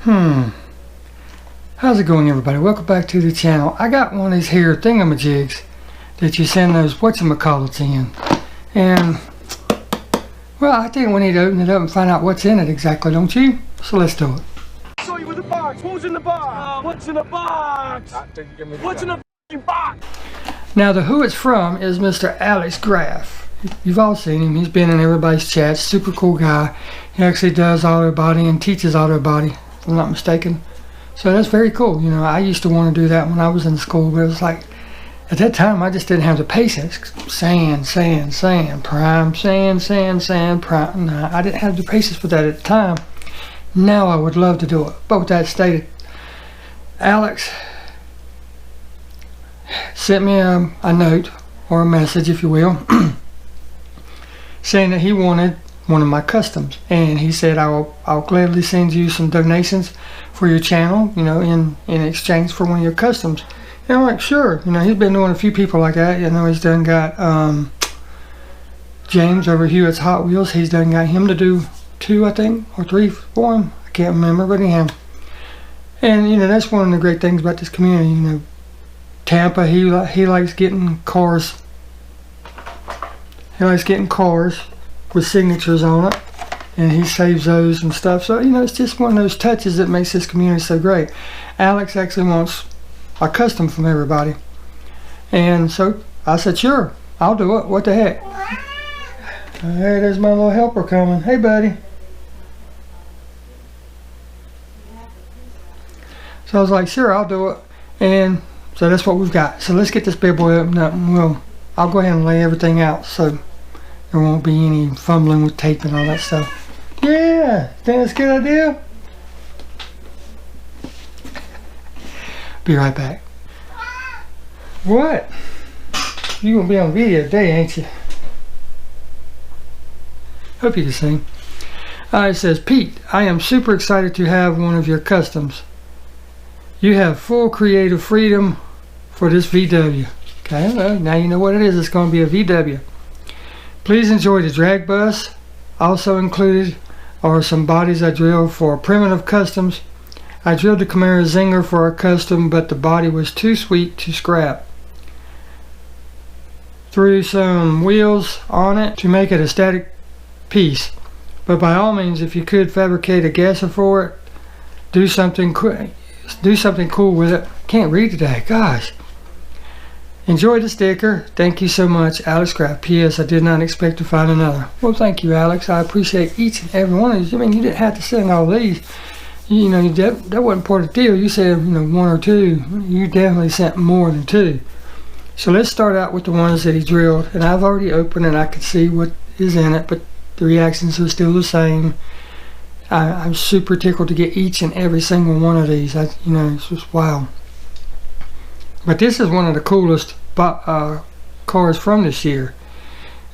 How's it going, everybody? Welcome back to the channel. I got one of these here thingamajigs that you send those whatchamacallits in. And, well, I think we need to open it up and find out what's in it exactly, don't you? So let's do it. I saw you with the box. Who's in the box? What's in the box? What's in the box? Now, the who it's from is Mr. Alex Graf. You've all seen him. He's been in everybody's chats. Super cool guy. He actually does auto body and teaches auto body, if I'm not mistaken. So that's very cool. You know, I used to want to do that when I was in school, but it was like, at that time, I just didn't have the patience. Sand, prime, sand, prime. No, I didn't have the patience for that at the time. Now I would love to do it. But with that stated, Alex sent me a note, or a message, if you will, saying that he wanted one of my customs, and he said I'll gladly send you some donations for your channel, you know, in exchange for one of your customs. And I'm like, sure. You know, he's been doing a few people like that. You know, he's done got James over Hewitt's Hot Wheels. He's done got him to do 2, I think, or 3 for him. I can't remember, but anyhow. And you know, that's one of the great things about this community. You know, Tampa, he likes getting cars. He likes getting cars with signatures on it, and he saves those and stuff. So, you know, it's just one of those touches that makes this community so great. Alex actually wants a custom from everybody, and so I said, sure, I'll do it. What the heck? Hey, there's my little helper coming. Hey, buddy. So I was like, sure, I'll do it. And so that's what we've got. So let's get this bad boy opened up, and I'll go ahead and lay everything out so there won't be any fumbling with tape and all that stuff. Yeah, think that's a good idea? Be right back. What? You gonna be on video today, ain't you? Hope you can sing. It says, Pete, I am super excited to have one of your customs. You have full creative freedom for this VW. Okay, well, now you know what it is. It's going to be a VW. Please enjoy the drag bus. Also included are some bodies I drilled for primitive customs. I drilled the Camaro Zinger for a custom, but the body was too sweet to scrap. Threw some wheels on it to make it a static piece. But by all means, if you could fabricate a gasser for it, do something cool with it. Can't read today, gosh. Enjoy the sticker. Thank you so much, Alex Graf. P.S. I did not expect to find another. Well, thank you, Alex. I appreciate each and every one of these. I mean, you didn't have to send all these. You know, that wasn't part of the deal. You said, you know, 1 or 2. You definitely sent more than 2. So let's start out with the ones that he drilled. And I've already opened and I can see what is in it, but the reactions are still the same. I'm super tickled to get each and every single one of these. You know, it's just wow. But this is one of the coolest cars from this year,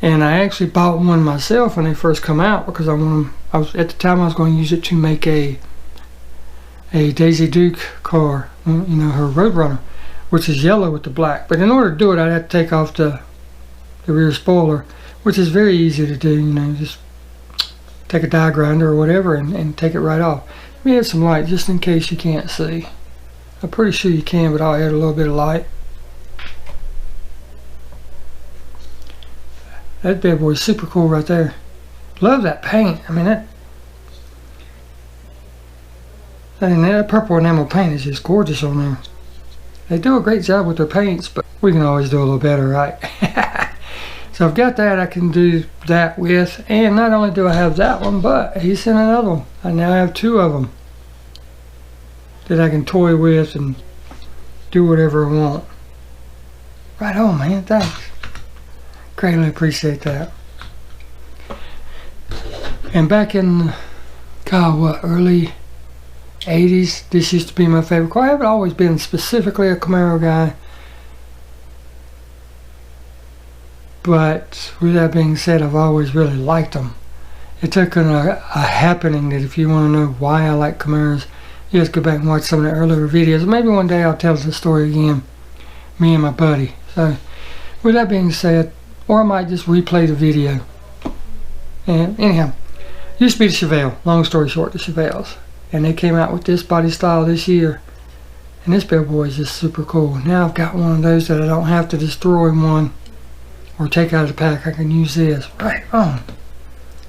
and I actually bought one myself when they first come out because at the time I was going to use it to make a Daisy Duke car, you know, her Roadrunner, which is yellow with the black. But in order to do it, I'd have to take off the rear spoiler, which is very easy to do. You know, just take a die grinder or whatever and take it right off. Let me add some light just in case you can't see. I'm pretty sure you can, but I'll add a little bit of light. That bad boy is super cool right there. Love that paint. I mean, that purple enamel paint is just gorgeous on there. They do a great job with their paints, but we can always do a little better, right? So I've got that I can do that with, and not only do I have that one, but he sent another one. I now have 2 of them that I can toy with and do whatever I want. Right on, man. Thanks. Greatly appreciate that. And back in, God, what, early 80s, this used to be my favorite car. I haven't always been specifically a Camaro guy, but with that being said, I've always really liked them. It took a happening that if you want to know why I like Camaros, you just go back and watch some of the earlier videos. Maybe one day I'll tell the story again, me and my buddy. So with that being said, or I might just replay the video. And anyhow, used to be the Chevelle. Long story short, the Chevelles. and they came out with this body style this year. And this bad boy is just super cool. Now I've got one of those that I don't have to destroy one or take out of the pack. I can use this right on.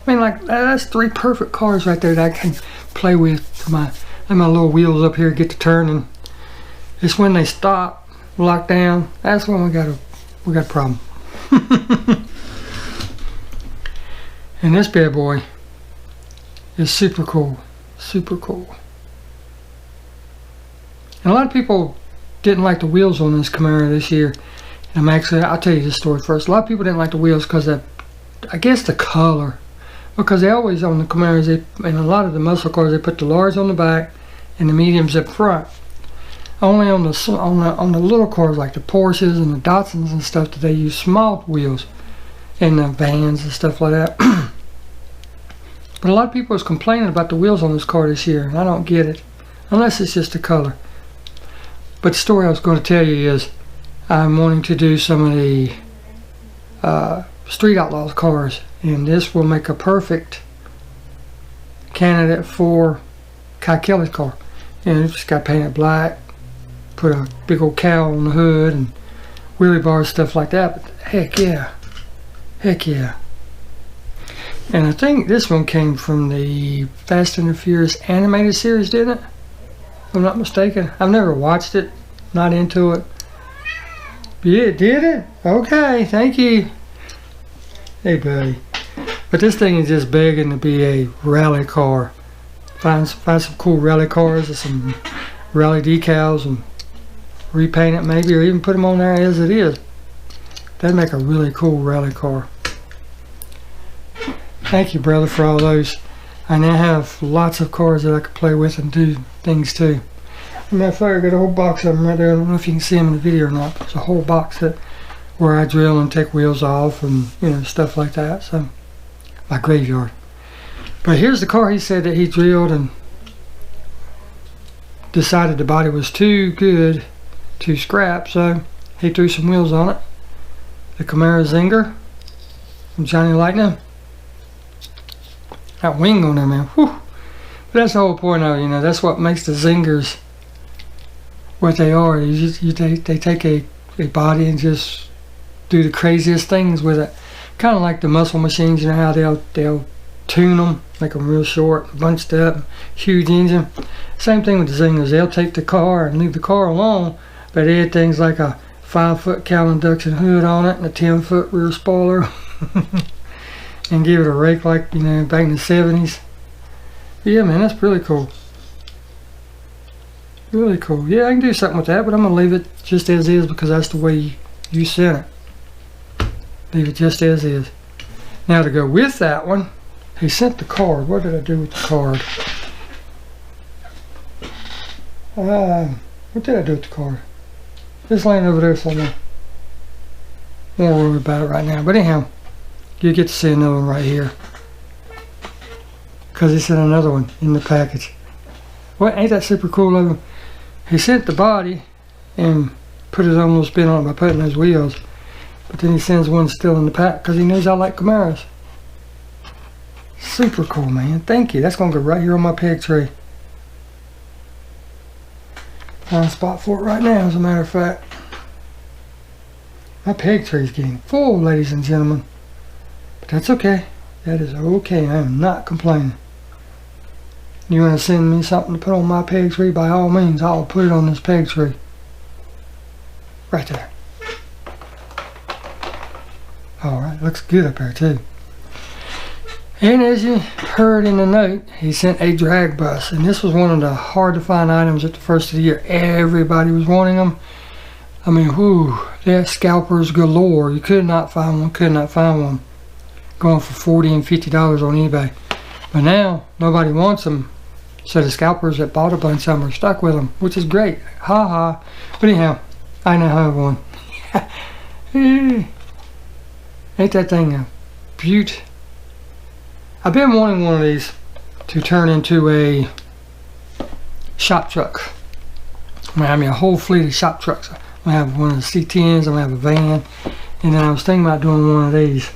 I mean, like, that's 3 perfect cars right there that I can play with. Let my little wheels up here get to turning. It's when they stop, lock down, that's when we got a problem. And this bad boy is super cool, super cool. And a lot of people didn't like the wheels on this Camaro this year. And I'll tell you this story first. A lot of people didn't like the wheels because of, I guess, the color. Because they always, on the Camaros, and a lot of the muscle cars, they put the large on the back and the mediums up front. Only on the little cars like the Porsches and the Datsuns and stuff that they use small wheels, and the vans and stuff like that. But a lot of people was complaining about the wheels on this car this year, and I don't get it, unless it's just the color. But the story I was going to tell you is I'm wanting to do some of the Street Outlaws cars, and this will make a perfect candidate for Kai Kelly's car. And it's just got painted black, put a big old cowl on the hood and wheelie bars, stuff like that. But heck yeah, heck yeah. And I think this one came from the Fast and the Furious animated series, didn't it? If I'm not mistaken. I've never watched it, not into it. Yeah, did it? Okay, thank you. Hey buddy. But this thing is just begging to be a rally car. Find some cool rally cars with some rally decals and repaint it maybe, or even put them on there as it is. That'd make a really cool rally car. Thank you, brother, for all those. I now have lots of cars that I could play with and do things too. As a matter of fact, I got a whole box of them right there. I don't know if you can see them in the video or not. There's a whole box where I drill and take wheels off and, you know, stuff like that. So, my graveyard. But here's the car he said that he drilled and decided the body was too good to scrap, so he threw some wheels on it. The Camaro Zinger from Johnny Lightning. That wing on there, man. Whew. But that's the whole point of it, you know. That's what makes the Zingers what they are. They take a body and just do the craziest things with it. Kind of like the muscle machines, you know how they'll tune them, make them real short, bunched up, huge engine. Same thing with the Zingers. They'll take the car and leave the car alone, but add things like a 5-foot cowl induction hood on it and a 10-foot rear spoiler. And give it a rake like, you know, back in the 70s. But yeah, man, that's really cool. Really cool. Yeah, I can do something with that, but I'm going to leave it just as is because that's the way you sent it. Leave it just as is. Now to go with that one, he sent the card. What did I do with the card? What did I do with the card? It's laying over there somewhere. Won't worry about it right now. But anyhow, you get to see another one right here. Because he sent another one in the package. Well, ain't that super cool of him? He sent the body and put his own little spin on it by putting those wheels. But then he sends one still in the pack because he knows I like Camaros. Super cool, man. Thank you. That's going to go right here on my peg tree. Find a spot for it right now, as a matter of fact. My peg tree is getting full, ladies and gentlemen. But that's okay. That is okay. I am not complaining. You want to send me something to put on my peg tree? By all means, I'll put it on this peg tree. Right there. Alright, looks good up there too. And as you heard in the note, he sent a drag bus. And this was one of the hard to find items at the first of the year. Everybody was wanting them. I mean, whoo, they're scalpers galore. You could not find one, Going for $40 and $50 on eBay. But now, nobody wants them. So the scalpers that bought a bunch of them are stuck with them, which is great. Ha ha. But anyhow, I now have one. Ain't that thing a beaut? I've been wanting one of these to turn into a shop truck. I'm gonna have me a whole fleet of shop trucks. I'm gonna have one of the C10s, I'm gonna have a van, and then I was thinking about doing one of these.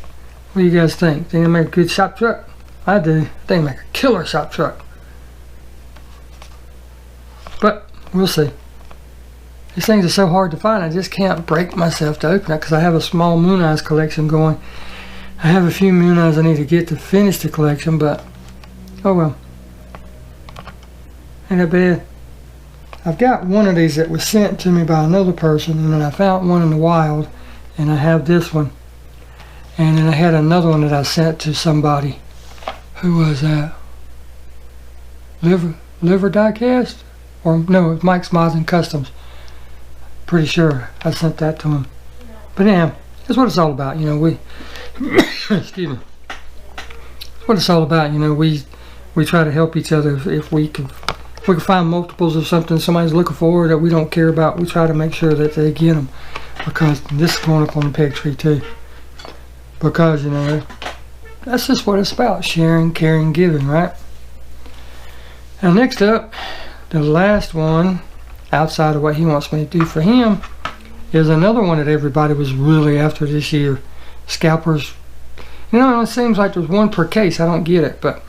What do you guys think? Think they make a good shop truck? I do. I think they make a killer shop truck. But we'll see. These things are so hard to find, I just can't break myself to open it because I have a small Moon Eyes collection going. I have a few Moon Eyes I need to get to finish the collection, but oh well. Ain't that bad. I've got one of these that was sent to me by another person, and then I found one in the wild, and I have this one. And then I had another one that I sent to somebody. Who was that? Liver Diecast? Or no, it was Mike's Mods and Customs. Pretty sure I sent that to him. But yeah, that's what it's all about, you know. We excuse me. That's what it's all about, you know. We try to help each other if we can find multiples of something somebody's looking for that we don't care about. We try to make sure that they get them, because this is going up on the peg tree too. Because, you know, that's just what it's about: sharing, caring, giving, right? Now next up, the last one, outside of what he wants me to do for him, is another one that everybody was really after this year. Scalpers. You know, it seems like there's one per case. I don't get it, but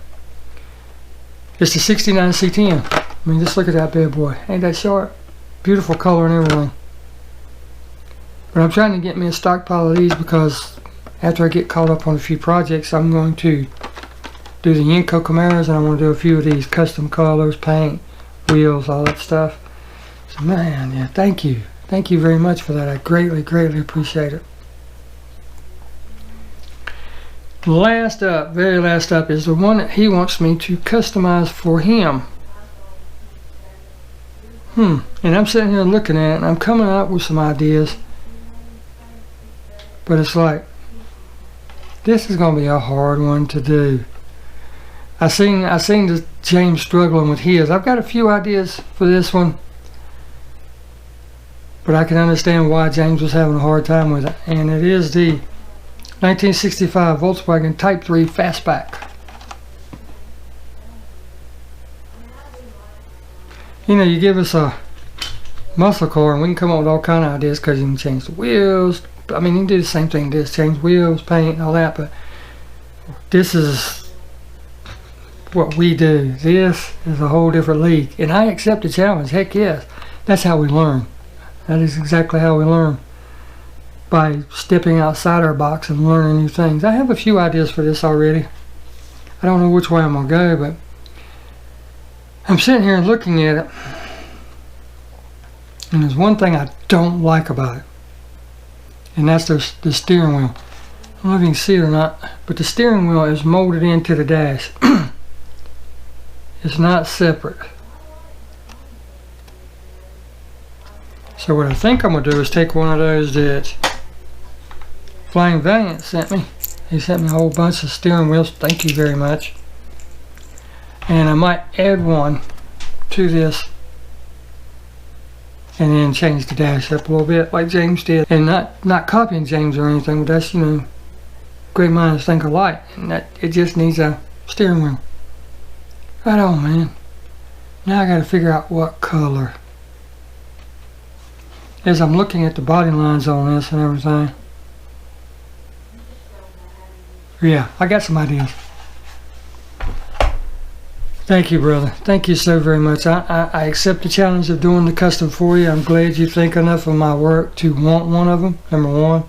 it's the 69 C10. I mean, just look at that bad boy. Ain't that sharp? Beautiful color and everything. But I'm trying to get me a stockpile of these because after I get caught up on a few projects, I'm going to do the Yenko Camaros, and I want to do a few of these custom colors, paint, wheels, all that stuff. So man, yeah, thank you. Thank you very much for that. I greatly, greatly appreciate it. Last up, very last up, is the one that he wants me to customize for him. And I'm sitting here looking at it, and I'm coming up with some ideas. But it's like, this is going to be a hard one to do. I seen James struggling with his. I've got a few ideas for this one, but I can understand why James was having a hard time with it. And it is the 1965 Volkswagen Type 3 Fastback. You know, you give us a muscle car and we can come up with all kind of ideas, because you can change the wheels. I mean, you can do the same thing, just change wheels, paint, all that, but this is what we do. This is a whole different league, and I accept the challenge. Heck yes. That's how we learn. That is exactly how we learn, by stepping outside our box and learning new things. I have a few ideas for this already. I don't know which way I'm gonna go, but I'm sitting here looking at it, and there's one thing I don't like about it, and that's the steering wheel. I don't know if you can see it or not, but the steering wheel is molded into the dash. It's not separate. So what I think I'm going to do is take one of those that Flying Valiant sent me. He sent me a whole bunch of steering wheels. Thank you very much. And I might add one to this, and then change the dash up a little bit like James did. And not copying James or anything, but that's, you know, great minds think alike. And that it just needs a steering wheel. Right on, man. Now I got to figure out what color. As I'm looking at the body lines on this and everything. Yeah, I got some ideas. Thank you, brother. Thank you so very much. I accept the challenge of doing the custom for you. I'm glad you think enough of my work to want one of them, number one.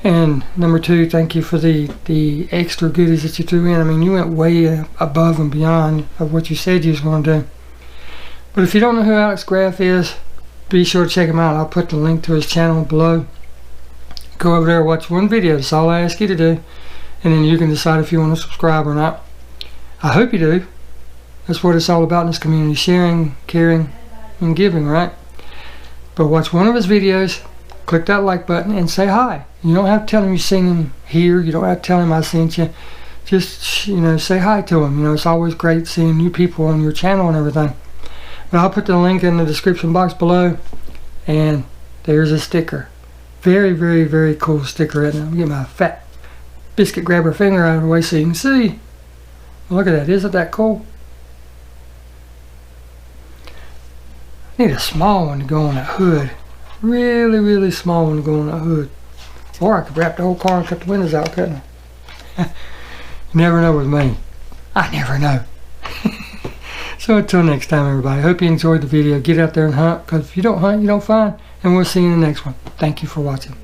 And number two, thank you for the extra goodies that you threw in. I mean, you went way above and beyond of what you said you was going to do. But if you don't know who Alex Graf is, be sure to check him out. I'll put the link to his channel below. Go over there, watch one video. That's all I ask you to do. And then you can decide if you want to subscribe or not. I hope you do. That's what it's all about in this community. Sharing, caring, and giving, right? But watch one of his videos. Click that like button and say hi. You don't have to tell him you've seen him here. You don't have to tell him I sent you. Just, you know, say hi to him. You know, it's always great seeing new people on your channel and everything. But I'll put the link in the description box below. And there's a sticker. Very, very, very cool sticker right now. Let me get my fat biscuit grabber finger out of the way so you can see. Look at that. Isn't that cool? I need a small one to go on that hood. Really, really small one to go on that hood. Or I could wrap the whole car and cut the windows out, couldn't I? You never know with me. I never know. So So until next time, everybody, hope you enjoyed the video. Get out there and hunt, because if you don't hunt, you don't find. And we'll see you in the next one. Thank you for watching.